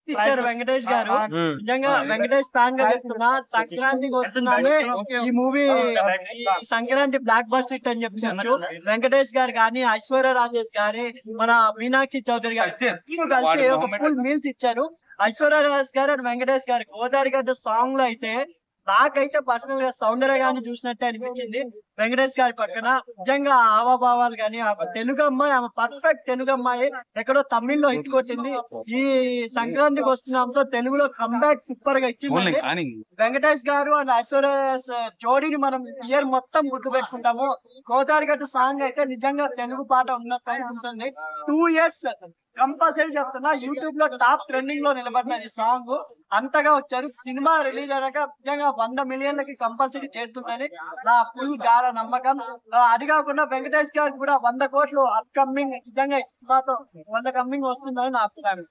Gift ఇచ్చారు వెంకటేష్ గారు. నిజంగా వెంకటేష్ ఫ్యాన్ గా చెప్తున్నా, సంక్రాంతికి వస్తున్నామే ఈ మూవీ ఈ సంక్రాంతి బ్లాక్ బస్టర్ హిట్ అని చెప్పచ్చు. వెంకటేష్ గారు కానీ, ఐశ్వర్య రాజేష్ గారి, మన మీనాక్షి చౌదరి గారు కలిసి ఒక ఫుల్ మీల్స్ ఇచ్చారు. ఐశ్వర్య రాజేష్ గారు అండ్ వెంకటేష్ గారు గోదావరి గడ్డ సాంగ్ లో అయితే నాకైతే పర్సనల్ గా సౌందర్య గాని చూసినట్టే అనిపించింది. వెంకటేష్ గారి పక్కన నిజంగా హావభావాలు గాని, తెలుగు అమ్మాయి, ఆమె పర్ఫెక్ట్ తెలుగు అమ్మాయి ఎక్కడో తమిళ్లో హిట్ కొట్టింది. ఈ సంక్రాంతికి వస్తున్నాంతో తెలుగులో కంబ్యాక్ సూపర్ గా ఇచ్చింది. వెంకటేష్ గారు అండ్ ఐశ్వర్య జోడీని మనం ఇయర్ మొత్తం గుర్తు పెట్టుకుంటాము. గోదావరి గట్టు సాంగ్ అయితే నిజంగా తెలుగు పాట ఉన్నట్టు ఉంటుంది. 2 years కంపల్సరీ చెప్తున్నా, యూట్యూబ్ లో టాప్ ట్రెండింగ్ లో నిలబడినది సాంగ్. అంతగా వచ్చారు. సినిమా రిలీజ్ అయ్యాక నిజంగా 100 మిలియన్లకి కంపల్సరీ చేరుతుందని నా ఫుల్ గాఢ నమ్మకం. అది కాకుండా వెంకటేష్ గారు కూడా 100 కోట్లు అప్కమింగ్ నిజంగా సినిమాతో 100 కమింగ్ వస్తుందని నా అభిప్రాయం.